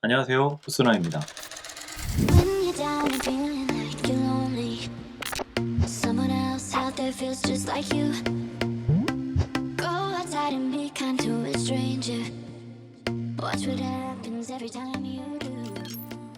안녕하세요, 푸스나입니다. When you're down and feeling like you're lonely, someone else out there feels just like you. Go outside and be kind to a stranger. Watch what happens every time you do.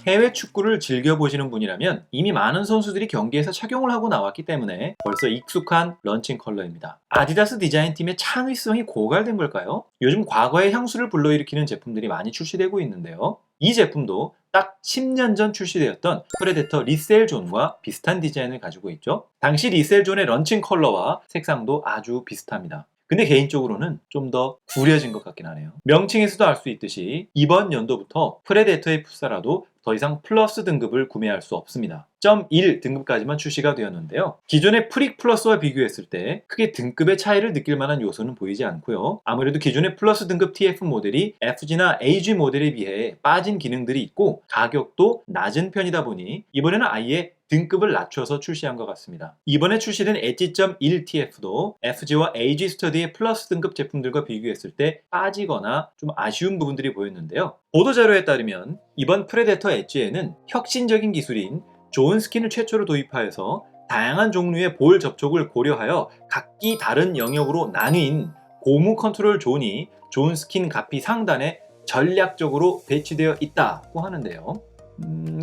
해외 축구를 즐겨보시는 분이라면 이미 많은 선수들이 경기에서 착용을 하고 나왔기 때문에 벌써 익숙한 런칭 컬러입니다. 아디다스 디자인팀의 창의성이 고갈된 걸까요? 요즘 과거의 향수를 불러일으키는 제품들이 많이 출시되고 있는데요. 이 제품도 딱 10년 전 출시되었던 프레데터 리셀존과 비슷한 디자인을 가지고 있죠. 당시 리셀존의 런칭 컬러와 색상도 아주 비슷합니다. 근데 개인적으로는 좀 더 구려진 것 같긴 하네요. 명칭에서도 알 수 있듯이 이번 연도부터 프레데터의 풋사라도 더 이상 플러스 등급을 구매할 수 없습니다. 0.1 등급까지만 출시가 되었는데요. 기존의 프릭 플러스와 비교했을 때 크게 등급의 차이를 느낄 만한 요소는 보이지 않고요. 아무래도 기존의 플러스 등급 TF 모델이 FG나 AG 모델에 비해 빠진 기능들이 있고 가격도 낮은 편이다 보니 이번에는 아예 등급을 낮춰서 출시한 것 같습니다. 이번에 출시된 엣지.1TF도 FG와 AG 스터디의 플러스 등급 제품들과 비교했을 때 빠지거나 좀 아쉬운 부분들이 보였는데요. 보도자료에 따르면 이번 프레데터 엣지에는 혁신적인 기술인 좋은 스킨을 최초로 도입하여서 다양한 종류의 볼 접촉을 고려하여 각기 다른 영역으로 나뉜 고무 컨트롤 존이 좋은 스킨 가피 상단에 전략적으로 배치되어 있다고 하는데요.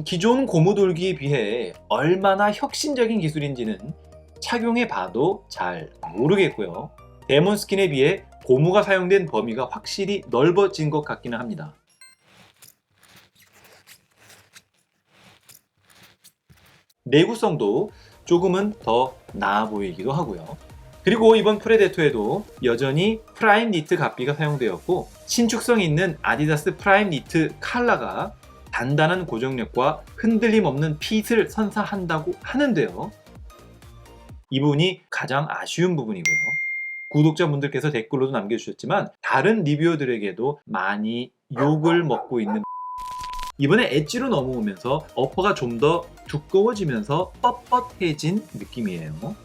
기존 고무돌기에 비해 얼마나 혁신적인 기술인지는 착용해 봐도 잘 모르겠고요. 데몬 스킨에 비해 고무가 사용된 범위가 확실히 넓어진 것 같기는 합니다. 내구성도 조금은 더 나아 보이기도 하고요. 그리고 이번 프레데터에도 여전히 프라임 니트 가피가 사용되었고 신축성 있는 아디다스 프라임 니트 칼라가 단단한 고정력과 흔들림 없는 핏을 선사한다고 하는데요. 이 부분이 가장 아쉬운 부분이고요. 구독자분들께서 댓글로도 남겨주셨지만 다른 리뷰어들에게도 많이 욕을 먹고 있는 이번에 엣지로 넘어오면서 어퍼가 좀 더 두꺼워지면서 뻣뻣해진 느낌이에요.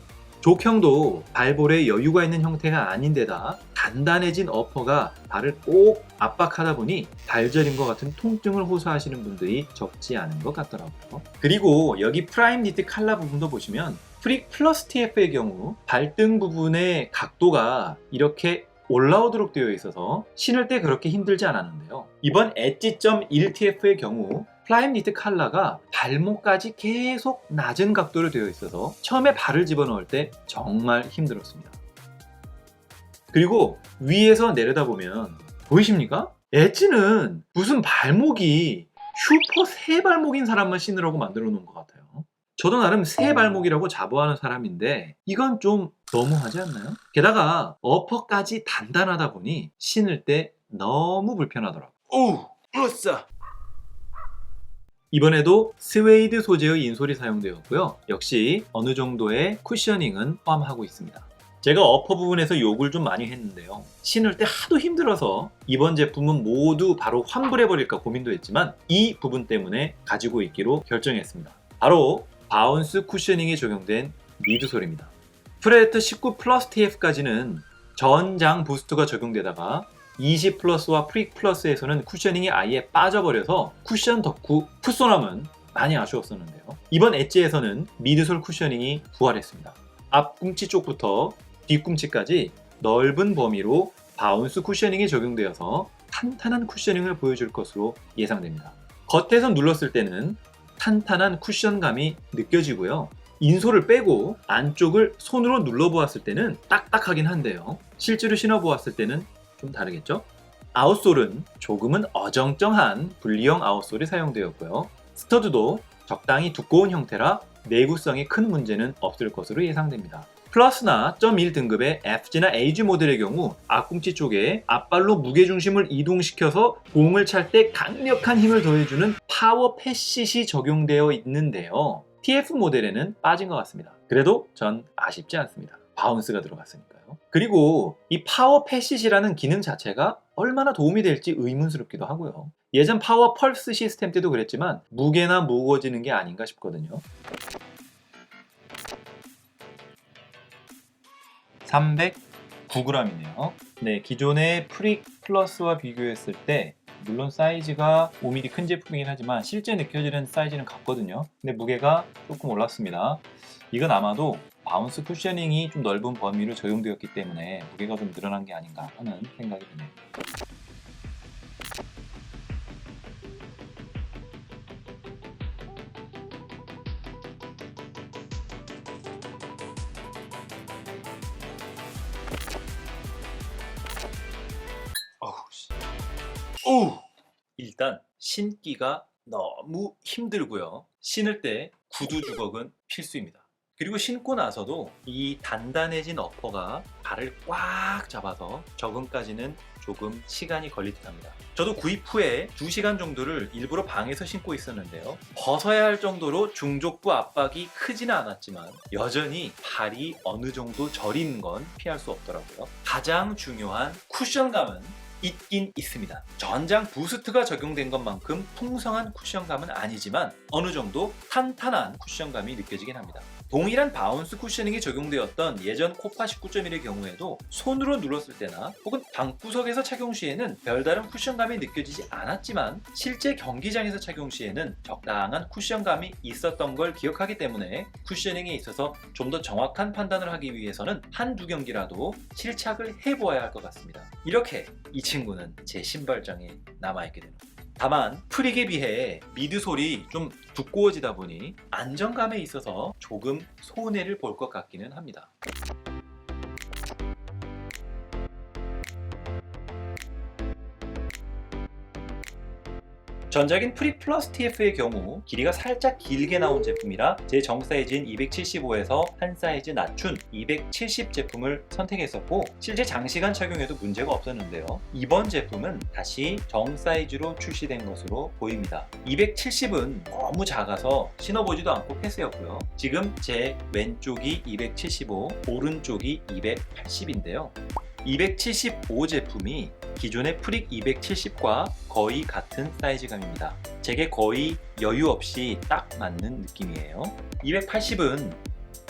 족형도 발볼에 여유가 있는 형태가 아닌데다 단단해진 어퍼가 발을 꼭 압박하다 보니 발저린 것 같은 통증을 호소하시는 분들이 적지 않은 것 같더라고요. 그리고 여기 프라임 니트 칼라 부분도 보시면 프릭 플러스 TF의 경우 발등 부분의 각도가 이렇게 올라오도록 되어 있어서 신을 때 그렇게 힘들지 않았는데요. 이번 엣지.1TF의 경우 프라임 니트 칼라가 발목까지 계속 낮은 각도로 되어 있어서 처음에 발을 집어넣을 때 정말 힘들었습니다. 그리고 위에서 내려다보면 보이십니까? 엣지는 무슨 발목이 슈퍼 새 발목인 사람만 신으라고 만들어 놓은 것 같아요. 저도 나름 새 발목이라고 자부하는 사람인데 이건 좀 너무하지 않나요? 게다가 어퍼까지 단단하다 보니 신을 때 너무 불편하더라고요. 오우, 으쌰. 이번에도 스웨이드 소재의 인솔이 사용되었고요. 역시 어느 정도의 쿠셔닝은 포함하고 있습니다. 제가 어퍼 부분에서 욕을 좀 많이 했는데요. 신을 때 하도 힘들어서 이번 제품은 모두 바로 환불해버릴까 고민도 했지만 이 부분 때문에 가지고 있기로 결정했습니다. 바로 바운스 쿠셔닝에 적용된 미드솔입니다. 프레데터 19 플러스 TF까지는 전장 부스트가 적용되다가 20 플러스와 프릭 플러스에서는 쿠셔닝이 아예 빠져버려서 쿠션 덕후 풋소남은 많이 아쉬웠었는데요. 이번 엣지에서는 미드솔 쿠셔닝이 부활했습니다. 앞꿈치 쪽부터 뒤꿈치까지 넓은 범위로 바운스 쿠셔닝이 적용되어서 탄탄한 쿠셔닝을 보여줄 것으로 예상됩니다. 겉에서 눌렀을 때는 탄탄한 쿠션감이 느껴지고요. 인솔을 빼고 안쪽을 손으로 눌러보았을 때는 딱딱하긴 한데요. 실제로 신어보았을 때는 좀 다르겠죠? 아웃솔은 조금은 어정쩡한 분리형 아웃솔이 사용되었고요. 스터드도 적당히 두꺼운 형태라 내구성에 큰 문제는 없을 것으로 예상됩니다. 플러스나 1 등급의 FG나 AG 모델의 경우 앞꿈치 쪽에 앞발로 무게중심을 이동시켜서 공을 찰 때 강력한 힘을 더해주는 파워 패싯이 적용되어 있는데요. TF 모델에는 빠진 것 같습니다. 그래도 전 아쉽지 않습니다. 바운스가 들어갔으니까요. 그리고 이 파워 패싯이라는 기능 자체가 얼마나 도움이 될지 의문스럽기도 하고요. 예전 파워 펄스 시스템 때도 그랬지만 무게나 무거워지는 게 아닌가 싶거든요. 309g이네요. 네, 기존의 프릭 플러스와 비교했을 때 물론 사이즈가 5mm 큰 제품이긴 하지만 실제 느껴지는 사이즈는 같거든요. 근데 무게가 조금 올랐습니다. 이건 아마도 바운스 쿠셔닝이 좀 넓은 범위로 적용되었기 때문에 무게가 좀 늘어난 게 아닌가 하는 생각이 드네요. 일단 신기가 너무 힘들고요. 신을 때 구두 주걱은 필수입니다. 그리고 신고 나서도 이 단단해진 어퍼가 발을 꽉 잡아서 적응까지는 조금 시간이 걸릴 듯 합니다. 저도 구입 후에 2시간 정도를 일부러 방에서 신고 있었는데요. 벗어야 할 정도로 중족부 압박이 크지는 않았지만 여전히 발이 어느 정도 저리는 건 피할 수 없더라고요. 가장 중요한 쿠션감은 있긴 있습니다. 전장 부스트가 적용된 것만큼 풍성한 쿠션감은 아니지만 어느 정도 탄탄한 쿠션감이 느껴지긴 합니다. 동일한 바운스 쿠셔닝이 적용되었던 예전 코파 19.1의 경우에도 손으로 눌렀을 때나 혹은 방구석에서 착용 시에는 별다른 쿠션감이 느껴지지 않았지만 실제 경기장에서 착용 시에는 적당한 쿠션감이 있었던 걸 기억하기 때문에 쿠셔닝에 있어서 좀 더 정확한 판단을 하기 위해서는 한두 경기라도 실착을 해보아야 할 것 같습니다. 이렇게 이 친구는 제 신발장에 남아있게 되는 겁니다. 다만 프릭에 비해 미드솔이 좀 두꺼워지다 보니 안정감에 있어서 조금 손해를 볼 것 같기는 합니다. 전작인 프릭 플러스 TF의 경우 길이가 살짝 길게 나온 제품이라 제 정 사이즈인 275에서 한 사이즈 낮춘 270 제품을 선택했었고 실제 장시간 착용해도 문제가 없었는데요. 이번 제품은 다시 정 사이즈로 출시된 것으로 보입니다. 270은 너무 작아서 신어보지도 않고 패스였고요. 지금 제 왼쪽이 275, 오른쪽이 280인데요. 275 제품이 기존의 프릭 270과 거의 같은 사이즈감입니다. 제게 거의 여유 없이 딱 맞는 느낌이에요. 280은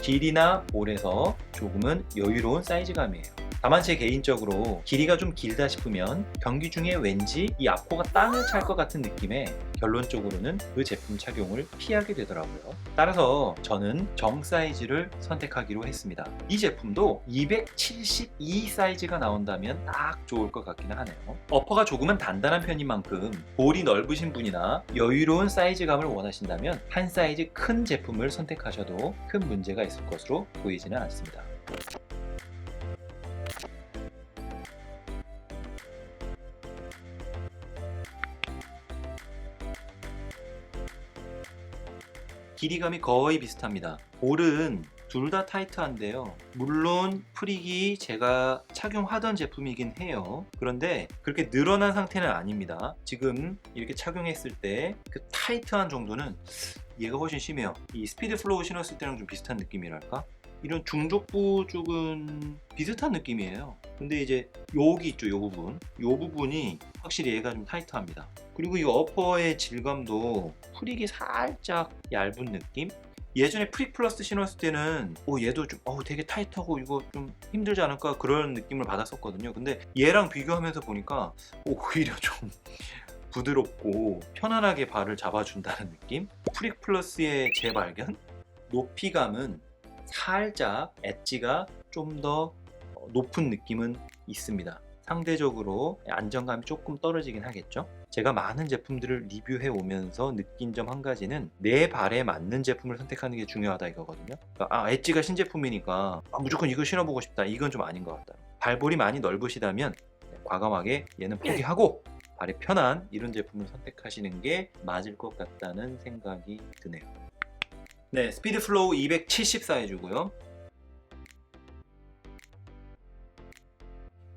길이나 볼에서 조금은 여유로운 사이즈감이에요. 다만 제 개인적으로 길이가 좀 길다 싶으면 경기 중에 왠지 이 앞코가 땅을 찰 것 같은 느낌에 결론적으로는 그 제품 착용을 피하게 되더라고요. 따라서 저는 정 사이즈를 선택하기로 했습니다. 이 제품도 272 사이즈가 나온다면 딱 좋을 것 같기는 하네요. 어퍼가 조금은 단단한 편인 만큼 볼이 넓으신 분이나 여유로운 사이즈감을 원하신다면 한 사이즈 큰 제품을 선택하셔도 큰 문제가 있을 것으로 보이지는 않습니다. 길이감이 거의 비슷합니다. 볼은 둘 다 타이트한데요. 물론 프릭이 제가 착용하던 제품이긴 해요. 그런데 그렇게 늘어난 상태는 아닙니다. 지금 이렇게 착용했을 때 그 타이트한 정도는 얘가 훨씬 심해요. 이 스피드 플로우 신었을 때랑 좀 비슷한 느낌이랄까? 이런 중족부 쪽은 비슷한 느낌이에요. 근데 이제 여기 있죠, 요 부분이 확실히 얘가 좀 타이트합니다. 그리고 이 어퍼의 질감도 프릭이 살짝 얇은 느낌? 예전에 프릭 플러스 신었을 때는 얘도 좀 되게 타이트하고 이거 좀 힘들지 않을까 그런 느낌을 받았었거든요. 근데 얘랑 비교하면서 보니까 오히려 좀 부드럽고 편안하게 발을 잡아준다는 느낌? 프릭 플러스의 재발견? 높이감은 살짝 엣지가 좀 더 높은 느낌은 있습니다. 상대적으로 안정감이 조금 떨어지긴 하겠죠. 제가 많은 제품들을 리뷰해 오면서 느낀 점 한 가지는 내 발에 맞는 제품을 선택하는 게 중요하다 이거거든요. 그러니까 엣지가 신제품이니까 무조건 이거 신어보고 싶다, 이건 좀 아닌 것 같다. 발볼이 많이 넓으시다면 과감하게 얘는 포기하고 발이 편한 이런 제품을 선택하시는 게 맞을 것 같다는 생각이 드네요. 네, 스피드 플로우 270 사이즈고요.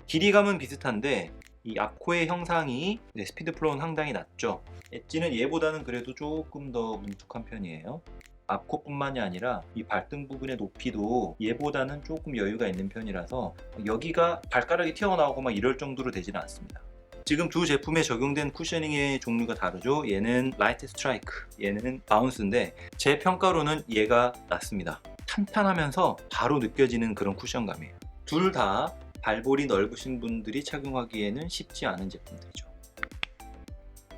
길이감은 비슷한데 이 앞코의 형상이 스피드 플로우는 상당히 낮죠. 엣지는 얘보다는 그래도 조금 더 뭉툭한 편이에요. 앞코뿐만이 아니라 이 발등 부분의 높이도 얘보다는 조금 여유가 있는 편이라서 여기가 발가락이 튀어나오고 막 이럴 정도로 되지는 않습니다. 지금 두 제품에 적용된 쿠셔닝의 종류가 다르죠. 얘는 라이트 스트라이크, 얘는 바운스인데 제 평가로는 얘가 낫습니다. 탄탄하면서 바로 느껴지는 그런 쿠션감이에요. 둘 다 발볼이 넓으신 분들이 착용하기에는 쉽지 않은 제품들이죠.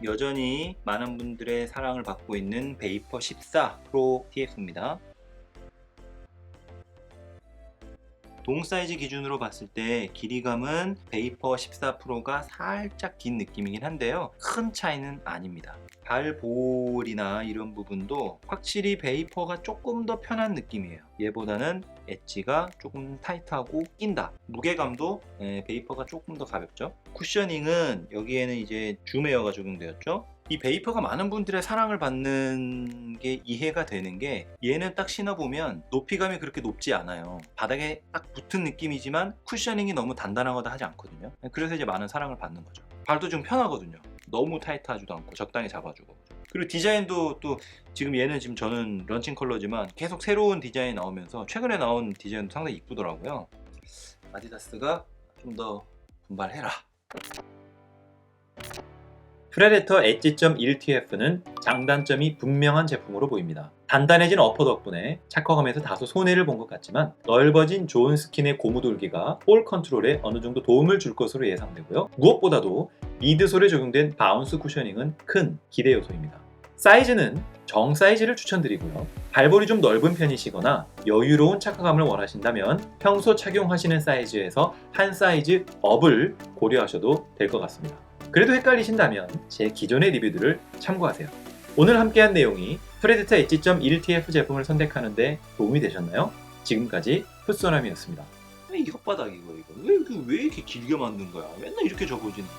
여전히 많은 분들의 사랑을 받고 있는 베이퍼 14 프로 TF입니다. 동 사이즈 기준으로 봤을 때 길이감은 베이퍼 14 프로가 살짝 긴 느낌이긴 한데요, 큰 차이는 아닙니다. 발볼이나 이런 부분도 확실히 베이퍼가 조금 더 편한 느낌이에요. 얘보다는 엣지가 조금 타이트하고 낀다. 무게감도 베이퍼가 조금 더 가볍죠. 쿠셔닝은 여기에는 이제 줌에어가 적용되었죠. 이 베이퍼가 많은 분들의 사랑을 받는 게 이해가 되는 게, 얘는 딱 신어보면 높이감이 그렇게 높지 않아요. 바닥에 딱 붙은 느낌이지만 쿠셔닝이 너무 단단하거나 하지 않거든요. 그래서 이제 많은 사랑을 받는 거죠. 발도 좀 편하거든요. 너무 타이트하지도 않고 적당히 잡아주고. 그리고 디자인도 또 지금 얘는 지금 저는 런칭 컬러지만 계속 새로운 디자인이 나오면서 최근에 나온 디자인도 상당히 이쁘더라고요. 아디다스가 좀 더 분발해라. 프레데터 엣지점 1TF는 장단점이 분명한 제품으로 보입니다. 단단해진 어퍼 덕분에 착화감에서 다소 손해를 본 것 같지만 넓어진 좋은 스킨의 고무 돌기가 볼 컨트롤에 어느 정도 도움을 줄 것으로 예상되고요. 무엇보다도 미드솔에 적용된 바운스 쿠셔닝은 큰 기대 요소입니다. 사이즈는 정 사이즈를 추천드리고요. 발볼이 좀 넓은 편이시거나 여유로운 착화감을 원하신다면 평소 착용하시는 사이즈에서 한 사이즈 업을 고려하셔도 될 것 같습니다. 그래도 헷갈리신다면 제 기존의 리뷰들을 참고하세요. 오늘 함께한 내용이 프레데터 엣지점 1TF 제품을 선택하는데 도움이 되셨나요? 지금까지 풋소남이었습니다. 이 혓바닥 이거 왜 이렇게 길게 만든 거야? 맨날 이렇게 접어지는데.